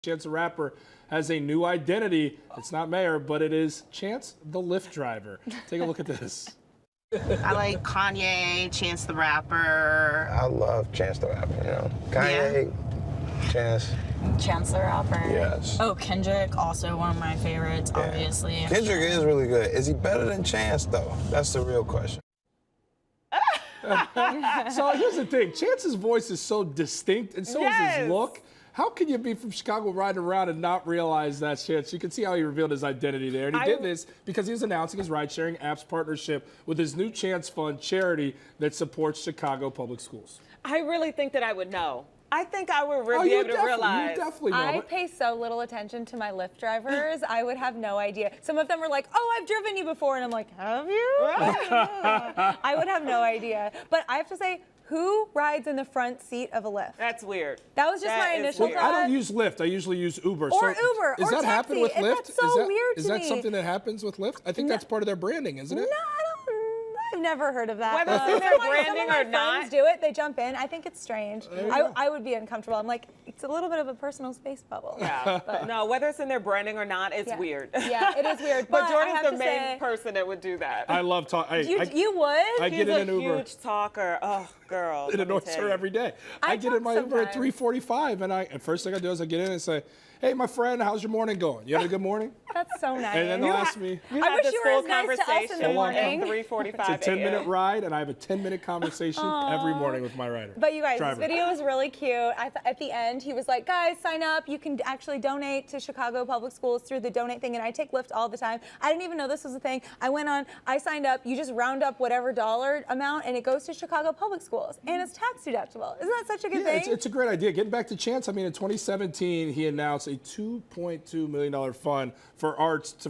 Chance the Rapper has a new identity. It's not mayor, but it is Chance the Lyft driver. Take a look at this. I like Kanye, Chance the Rapper. I love Chance the Rapper, you know. Kanye, Chance. Chance the Rapper. Yes. Oh, Kendrick, also one of my favorites, obviously. Kendrick is really good. Is he better than Chance, though? That's the real question. So here's the thing. Chance's voice is so distinct, and so is his look. How can you be from Chicago riding around and not realize that's Chance? You can see how he revealed his identity there. And he did this because he was announcing his ride-sharing apps partnership with his new Chance Fund charity that supports Chicago public schools. I really think that I would know. I think I would be able to realize. You definitely know. I pay so little attention to my Lyft drivers. I would have no idea. Some of them were like, "Oh, I've driven you before," and I'm like, "Have you?" I would have no idea. But I have to say, who rides in the front seat of a Lyft? That's weird. That was just my initial thought. I don't use Lyft. I usually use Uber. Or Uber. Does that happen with Lyft? That's so weird to Is that me. something that happens with Lyft? I think that's part of their branding, isn't it? No, I've never heard of that. Whether it's in their branding or some of my not. friends do it. They jump in. I think it's strange. I would be uncomfortable. I'm like, it's a little bit of a personal space bubble. Yeah. But, no, whether it's in their branding or not, it's weird. Yeah, it is weird. But I Jordan's have the to main say, person that would do that. I love talking. You would? I He's get in an a Uber. huge talker. Oh, girl. It annoys her every day. I get in my Uber at 3:45, and first thing I do is I get in and say, "Hey, my friend, how's your morning going? You had a good morning?" That's so nice. And then they'll ask me. I wish you were as nice to us in the morning. At 3:45 It's a 10-minute ride, and I have a 10-minute conversation every morning with my rider. But you guys, driver. this video was really cute. At the end, he was like, "Guys, sign up. You can actually donate to Chicago Public Schools through the donate thing." And I take Lyft all the time. I didn't even know this was a thing. I signed up. You just round up whatever dollar amount, and it goes to Chicago Public Schools, and it's tax deductible. Isn't that such a good thing? It's a great idea. Getting back to Chance, I mean, in 2017, he announced a $2.2 million fund for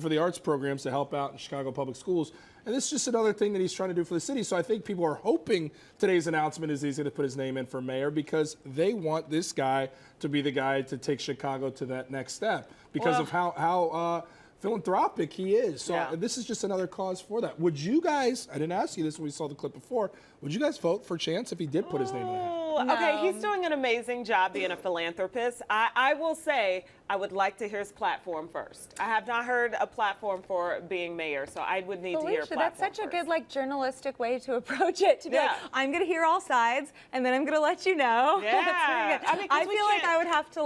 the arts programs to help out in Chicago public schools. And this is just another thing that he's trying to do for the city. So I think people are hoping today's announcement is he's going to put his name in for mayor because they want this guy to be the guy to take Chicago to that next step because of how philanthropic he is. So this is just another cause for that. Would you guys, I didn't ask you this when we saw the clip before, would you guys vote for Chance if he did put his name in there? No. Okay, he's doing an amazing job being a philanthropist. I will say I would like to hear his platform first. I have not heard a platform for being mayor, so I would need to hear a platform That's such first. a good journalistic way to approach it. To be like, I'm going to hear all sides, and then I'm going to let you know. Yeah. That's really good. I feel like I would have to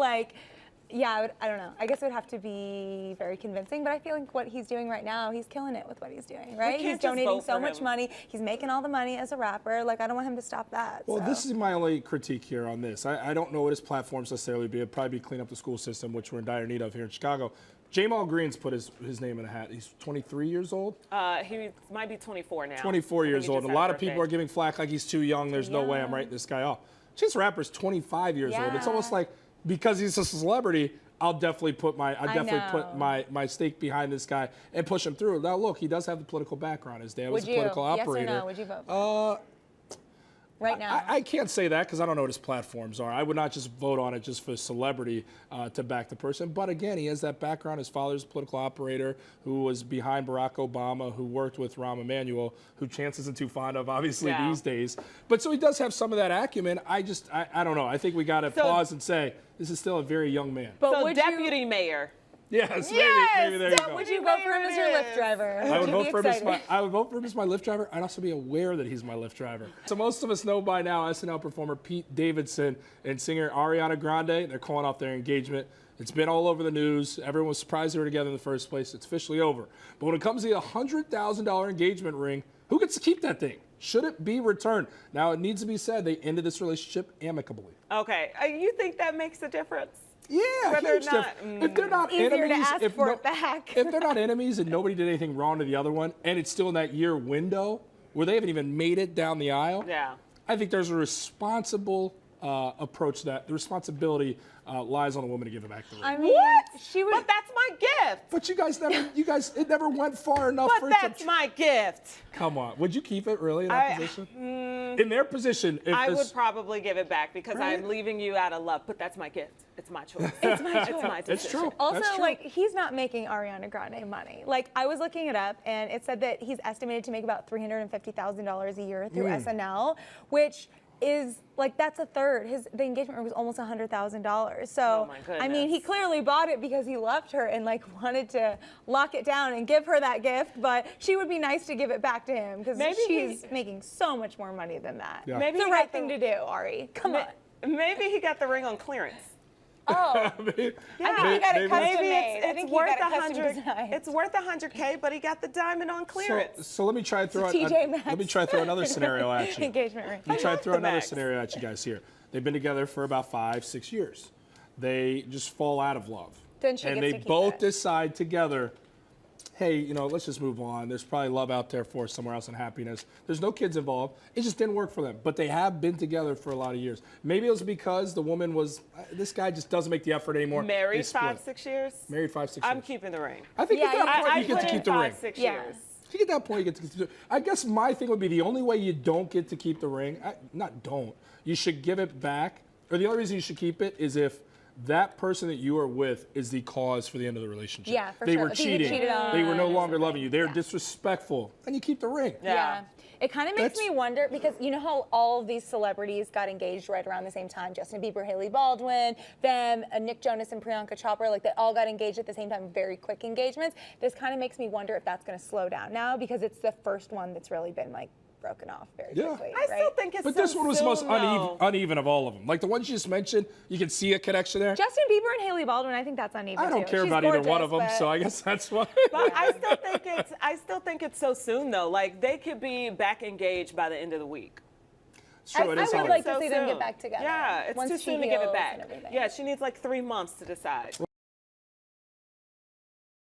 I don't know. I guess it would have to be very convincing, but I feel like what he's doing right now, he's killing it with what he's doing, right? He's donating so much money. He's making all the money as a rapper. Like, I don't want him to stop that. Well, this is my only critique here on this. I don't know what his platforms necessarily be. It'd probably be clean up the school system, which we're in dire need of here in Chicago. Jamal Green's put his name in a hat. He's 23 years old? He might be 24 now. 24 years old. A lot of people are giving flack like he's too young. There's no way I'm writing this guy off. Chance the Rapper's 25 years old. It's almost like because he's a celebrity, I'll definitely put my stake behind this guy and push him through. Now, look, he does have the political background. His dad was a political operator. Yes or no? Would you vote for right now? I can't say that because I don't know what his platforms are. I would not just vote on it just for celebrity to back the person. But again, he has that background. His father's a political operator who was behind Barack Obama, who worked with Rahm Emanuel, who Chance isn't too fond of, obviously, these days. But so he does have some of that acumen. I don't know. I think we got to pause and say this is still a very young man. But so deputy mayor. Yes, maybe there you go. Would you vote for him as your Lyft driver? I would vote for him as my Lyft driver. I'd also be aware that he's my Lyft driver. So most of us know by now SNL performer Pete Davidson and singer Ariana Grande, they're calling off their engagement. It's been all over the news. Everyone was surprised they were together in the first place. It's officially over. But when it comes to the $100,000 engagement ring, who gets to keep that thing? Should it be returned? Now, it needs to be said they ended this relationship amicably. Okay. You think that makes a difference? Yeah, if they're not enemies, if they're not enemies and nobody did anything wrong to the other one, and it's still in that year window where they haven't even made it down the aisle, I think there's a responsible approach to that. The responsibility lies on the woman to give it back to her. I mean, but that's my gift. But it never went far enough for it to. But that's my gift. Come on, would you keep it really in that position? In their position, I would probably give it back because I'm leaving you out of love. But that's my gift. It's my choice. It's my choice. It's my decision. It's true. Also, That's true. like, he's not making Ariana Grande money. Like, I was looking it up, and it said that he's estimated to make about $350,000 a year through SNL, which is like that's a third. The engagement ring was almost $100,000. So Oh my I mean, he goodness. clearly bought it because he loved her and like wanted to lock it down and give her that gift. But she would be nice to give it back to him because Maybe she's making so much more money than that. Yeah. Maybe It's the he right got thing to do, Ari. Come on. Maybe he got the ring on clearance. Oh, I think he got it custom Maybe made. I it's think he worth got it custom 100. designed. It's worth $100K, but he got the diamond on clearance. So let me try and throw It's a TJ Maxx. let me try and throw another scenario at you. Engagement ring. Let me try and throw the another Max. scenario at you guys here. They've been together for about 5-6 years. They just fall out of love. Then she and gets they to keep both it. decide together, hey, you know, let's just move on. There's probably love out there for us somewhere else and happiness. There's no kids involved. It just didn't work for them. But they have been together for a lot of years. Maybe it was because the woman was, this guy just doesn't make the effort anymore. They Married split. 5-6 years. Married 5-6 years. I'm keeping the ring. I think Yeah, at that point I you get to put keep in the ring. 5-6 Yeah. years. I think at that point you get to keep the I guess my thing would be the only way you don't get to keep the ring, you should give it back. Or the only reason you should keep it is if that person that you are with is the cause for the end of the relationship. Yeah, for they sure. were If you get cheating. cheated on They were no or longer something. loving you. They're Yeah. disrespectful. And you keep the ring. Yeah. It kind of makes That's- me wonder because you know how all of these celebrities got engaged right around the same time? Justin Bieber, Haley Baldwin, them, Nick Jonas and Priyanka Chopra, like they all got engaged at the same time, very quick engagements. This kind of makes me wonder if that's going to slow down now because it's the first one that's really been like broken off very Yeah. quickly. I still right? think it's But so this one was the most soon, though. uneven of all of them. Like the ones you just mentioned, you can see a connection there. Justin Bieber and Haley Baldwin, I think that's uneven I don't too. care She's about either one of them, gorgeous, so but- I guess that's why. But I still think it's so soon though. Like they could be back engaged by the end of the week. Sure, it I is would how it like is. to So see them get soon. back together. Yeah, it's once too she soon to give it heals back. and everything. Yeah, she needs like 3 months to decide.